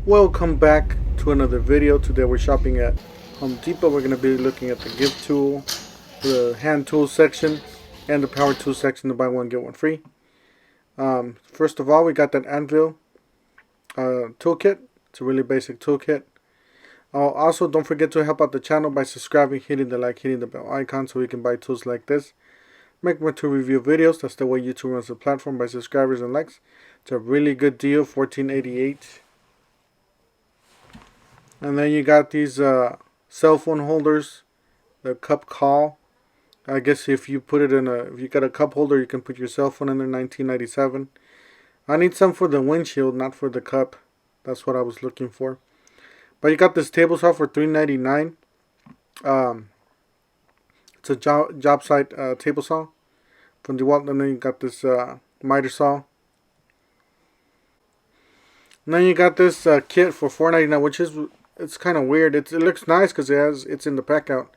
Welcome back to another video. Today we're shopping at Home Depot. We're going to be looking at the gift tool, the hand tool section, and the power tool section to buy one get one free. First of all, we got that anvil toolkit. It's a really basic toolkit. Also, don't forget to help out the channel by subscribing, hitting the like, hitting the bell icon so we can buy tools like this. Make more to review videos. That's the way YouTube runs the platform, by subscribers and likes. It's a really good deal, $14.88. And then you got these cell phone holders, the cup call. I guess if you put it in if you got a cup holder, you can put your cell phone in there. $19.97. I need some for the windshield, not for the cup. That's what I was looking for. But you got this table saw for $3.99. It's a job site table saw from DeWalt. And then you got this miter saw. And then you got this kit for $4.99, which is it's kind of weird. It looks nice because it's in the pack out.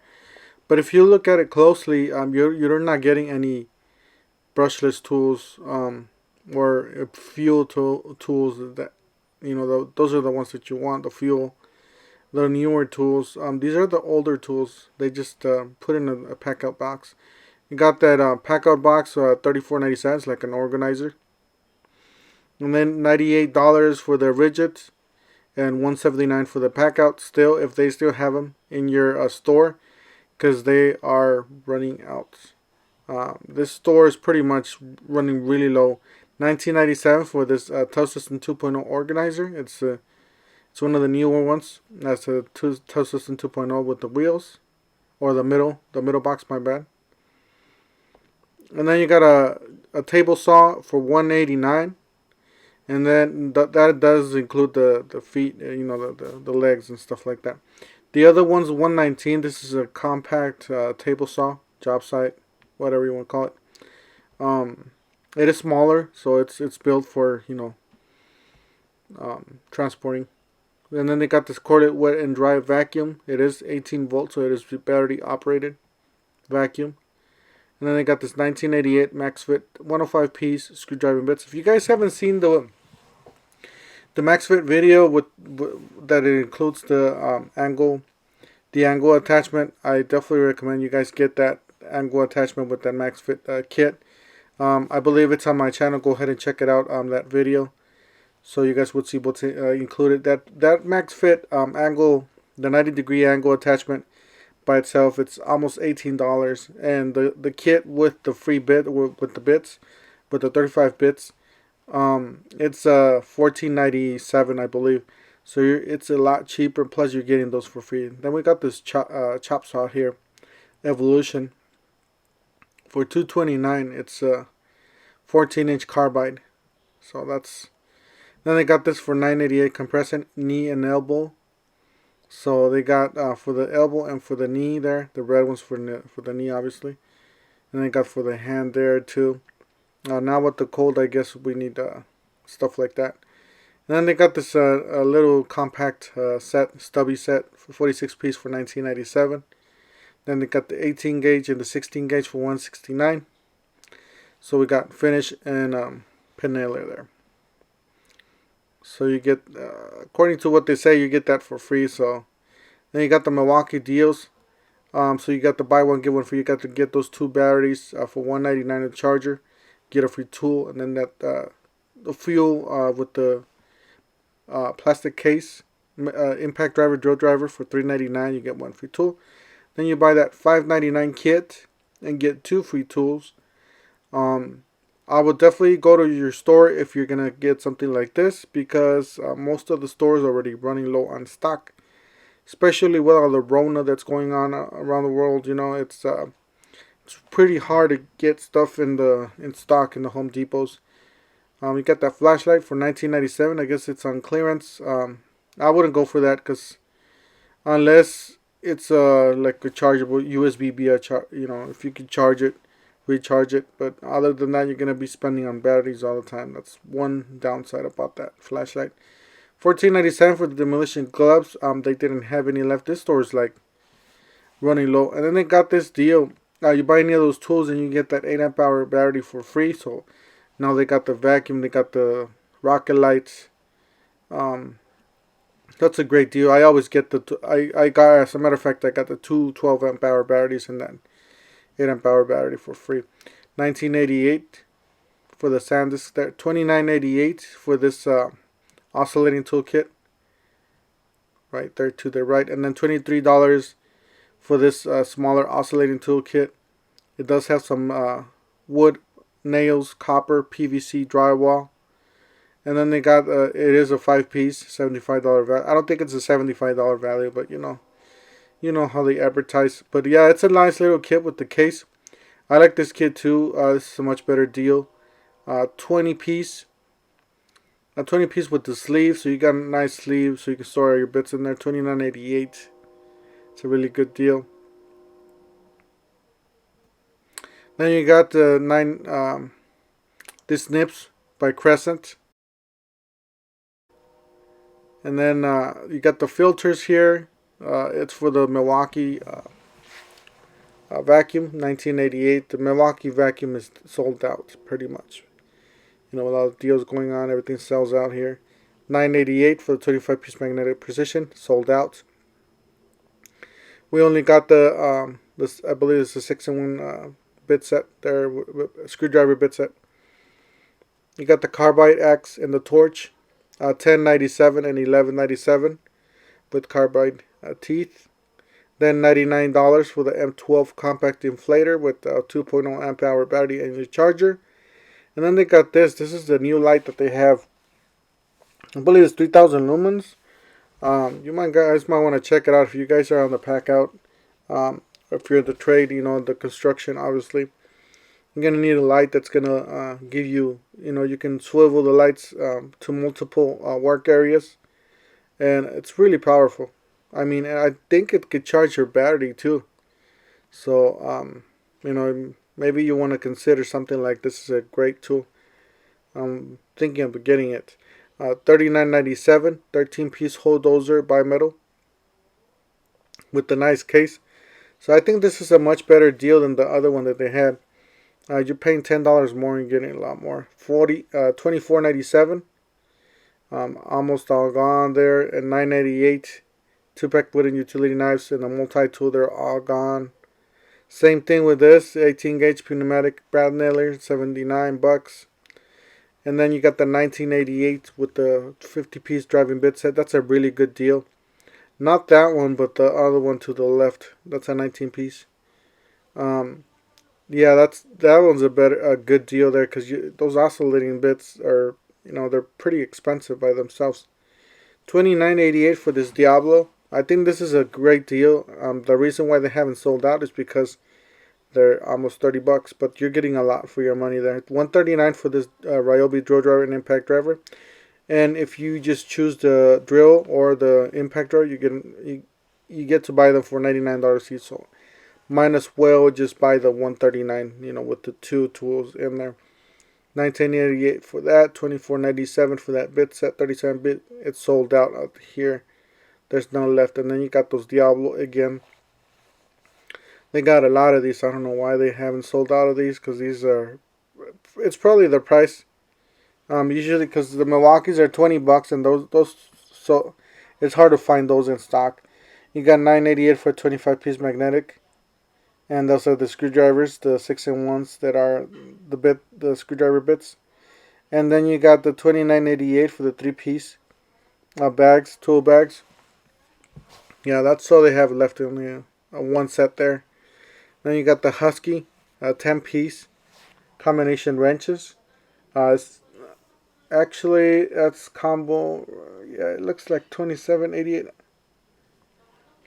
But if you look at it closely, you're not getting any brushless tools or fuel tools that those are the ones that you want. The newer tools. These are the older tools. They just put in a pack out box. You got that pack out box, $34.90, like an organizer. And then $98 for the rigids, and $179 for the pack out. Still, if they still have them in your store, because they are running out. This store is pretty much running really low. $19.97 for this Tough System 2.0 organizer. It's one of the newer ones. That's a Tough System 2.0 with the wheels, or the middle box. My bad. And then you got a table saw for $189. And then that does include the feet, the legs and stuff like that. The other one's $119. This is a compact table saw, job site, whatever you want to call it. It is smaller, so it's built for transporting. And then they got this corded wet and dry vacuum. It is 18 volts, so it is battery operated vacuum. And then they got this 1988 MaxFit 105 piece screwdriver bits. If you guys haven't seen the MaxFit video that it includes the angle attachment, I definitely recommend you guys get that angle attachment with that MaxFit kit. I believe it's on my channel. Go ahead and check it out on that video, so you guys would see what's included. That MaxFit angle, the 90-degree angle attachment by itself, it's almost $18, and the kit with the free bit with the bits, with the 35 bits. It's $14.97, I believe. So it's a lot cheaper. Plus, you're getting those for free. Then we got this chop saw here, Evolution, for $229. It's a 14-inch carbide. So that's. Then they got this for $9.88, compressing knee and elbow. So they got for the elbow and for the knee there. The red one's for the knee, obviously. And they got for the hand there too. Now with the cold, I guess we need stuff like that. And then they got this a little compact stubby set for 46 piece for $19.97. Then they got the 18 gauge and the 16 gauge for $169. So we got finish and pin nailer there. So you get, according to what they say, you get that for free. So then you got the Milwaukee deals. So you got the buy one get one free. You got to get those two batteries for $199 the charger. Get a free tool, and then that the fuel with the plastic case, impact driver, drill driver for $3.99. You get one free tool. Then you buy that $5.99 kit and get two free tools. I would definitely go to your store if you're gonna get something like this, because most of the stores are already running low on stock, especially with all the Rona that's going on around the world. It's pretty hard to get stuff in stock in the Home Depots. You got that flashlight for $19.97. I guess it's on clearance. I wouldn't go for that, because unless it's like a chargeable USB via if you can charge it, recharge it. But other than that, you're gonna be spending on batteries all the time. That's one downside about that flashlight. $14.97 for the demolition gloves. They didn't have any left. This store is like running low. And then they got this deal. You buy any of those tools and you get that 8 amp hour battery for free. So now they got the vacuum, they got the rocket lights, That's a great deal. I always get I got, as a matter of fact, I got the two 12 amp hour batteries and that 8 amp hour battery for free. 1988 for the SanDisk there. 2988 for this oscillating toolkit. Right there to the right. And then $23 for this smaller oscillating toolkit. It does have some wood, nails, copper, PVC, drywall. And then they got, it is a 5-piece, $75 value. I don't think it's a $75 value, but you know how they advertise. But yeah, it's a nice little kit with the case. I like this kit too. This is a much better deal. 20 piece. A 20 piece with the sleeve, so you got a nice sleeve, so you can store all your bits in there. $29.88. It's a really good deal. Then you got the this Nips by Crescent. And then you got the filters here. It's for the Milwaukee vacuum, 1988. The Milwaukee vacuum is sold out pretty much. You know, with all the deals going on, everything sells out here. $9.88 for the 25-piece magnetic precision, sold out. We only got the this, I believe it's a 6-in-1 bit set there, screwdriver bit set. You got the carbide axe and the torch, $10.97 and $11.97 with carbide teeth. Then $99 for the M12 compact inflator with a 2.0 amp hour battery and a charger. And then they got this. This is the new light that they have. I believe it's 3,000 lumens. You guys might want to check it out if you guys are on the pack out. If you're in the trade, you know, the construction, obviously. You're going to need a light that's going to give you, you know, you can swivel the lights to multiple work areas. And it's really powerful. I mean, I think it could charge your battery too. So, you know, maybe you want to consider something like this is a great tool. I'm thinking of getting it. $39.97, 13-piece hole dozer bimetal with the nice case. So I think this is a much better deal than the other one that they had. You're paying $10 more and getting a lot more. $24.97. Almost all gone there. And $9.98. 2-pack wooden utility knives and a multi-tool. They're all gone. Same thing with this. 18-gauge pneumatic brad nailer. $79. And then you got the 1988 with the 50-piece driving bit set. That's a really good deal. Not that one, but the other one to the left. That's a 19-piece. Yeah, that one's a good deal there, because those oscillating bits are, you know, they're pretty expensive by themselves. $29.88 for this Diablo. I think this is a great deal. The reason why they haven't sold out is because they're almost $30, but you're getting a lot for your money there. $139 for this Ryobi drill driver and impact driver. And if you just choose the drill or the impact driver, you get to buy them for $99 each. So might as well just buy the $139, you know, with the two tools in there. $19.88 for that, $24.97 for that bit set, 37-bit. It's sold out here. There's none left. And then you got those Diablo again. They got a lot of these. I don't know why they haven't sold out of these, because these are, it's probably the price. Usually, because the Milwaukees are $20, and those so it's hard to find those in stock. You got $9.88 for a 25-piece magnetic, and those are the screwdrivers, the 6-in-1s that are the screwdriver bits. And then you got the $29.88 for the 3-piece bags, tool bags. Yeah, that's all they have left. Only one set there. Then you got the Husky 10-piece combination wrenches. Actually, that's combo. Yeah, it looks like $27.88.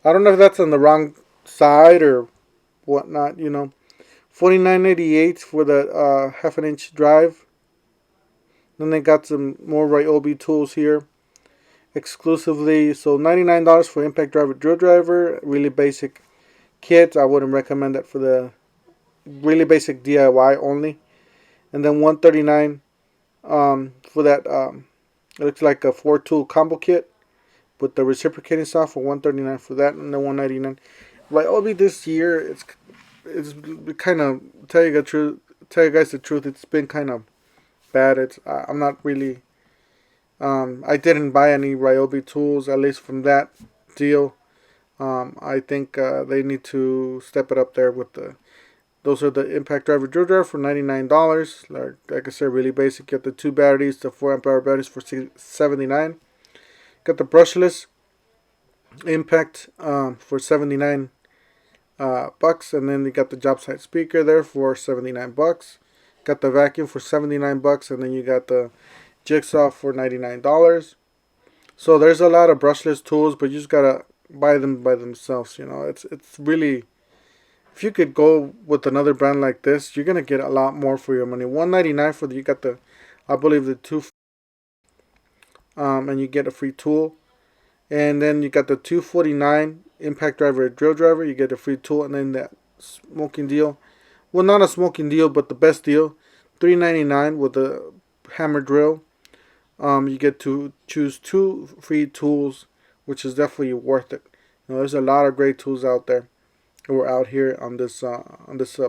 I don't know if that's on the wrong side or whatnot. You know, $49.88 for the half-an-inch drive. Then they got some more Ryobi tools here, exclusively. So $99 for impact driver, drill driver. Really basic kit. I wouldn't recommend that for the really basic DIY only. And then $139 for that. It looks like a 4-tool combo kit with the reciprocating saw for $139 for that, and then $199. Ryobi this year, it's kind of, tell you guys the truth, it's been kind of bad. I'm not really I didn't buy any Ryobi tools, at least from that deal. I think they need to step it up there with the. Those are the impact driver drill driver for $99. Like I said, really basic. Get the 2 batteries, the 4 amp hour batteries for $79. Got the brushless impact for 79 bucks, and then you got the job site speaker there for 79 bucks. Got the vacuum for 79 bucks, and then you got the jigsaw for $99. So there's a lot of brushless tools, but you just gotta buy them by themselves. You know, it's really, if you could go with another brand like this, you're gonna get a lot more for your money. $199 for the, you got the, I believe the 2, and you get a free tool, and then you got the $249 impact driver drill driver. You get a free tool, and then that smoking deal. Well, not a smoking deal, but the best deal, $399 with the hammer drill. You get to choose 2 free tools, which is definitely worth it. You know, there's a lot of great tools out there, or out here on this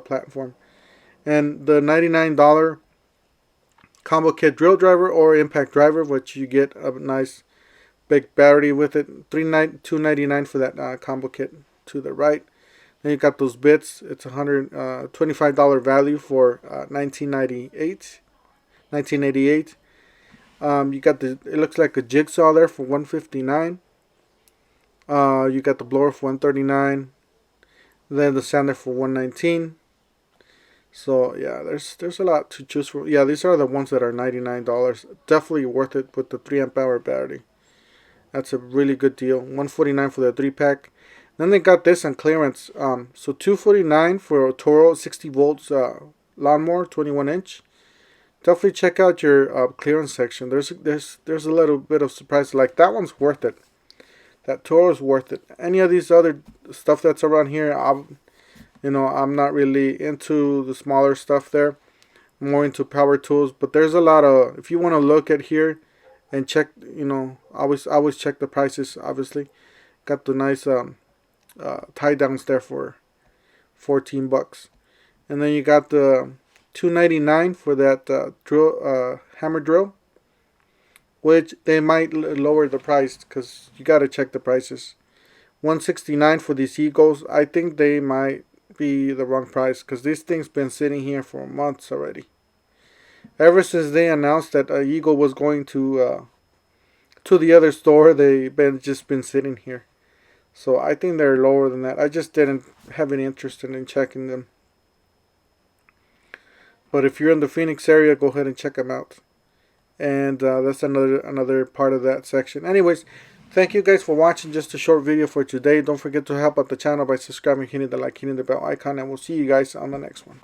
platform. And the $99 combo kit drill driver or impact driver, which you get a nice big battery with it. $299 for that combo kit to the right. Then you got those bits. It's $125 value for $1988. You got the, it looks like a jigsaw there for $159. You got the blower for $139. Then the sander for $119. So yeah, there's a lot to choose from. Yeah, these are the ones that are $99. Definitely worth it with the 3 amp hour battery. That's a really good deal. $149 for the 3-pack. Then they got this on clearance. So $249 for a Toro 60 volts lawnmower, 21 inch. Definitely check out your clearance section. There's a little bit of surprise. Like that one's worth it. That Toro is worth it. Any of these other stuff that's around here, I'm not really into the smaller stuff there. I'm more into power tools. But there's a lot of, if you want to look at here and check, always check the prices. Obviously, got the nice tie downs there for 14 bucks, and then you got the $299 for that drill hammer drill, which they might lower the price because you got to check the prices. $169 for these Eagles. I think they might be the wrong price because this thing's been sitting here for months already. Ever since they announced that Eagle was going to the other store, they've just been sitting here. So I think they're lower than that. I just didn't have any interest in checking them. But if you're in the Phoenix area, go ahead and check them out. And that's another part of that section. Anyways, thank you guys for watching just a short video for today. Don't forget to help out the channel by subscribing, hitting the like, hitting the bell icon, and we'll see you guys on the next one.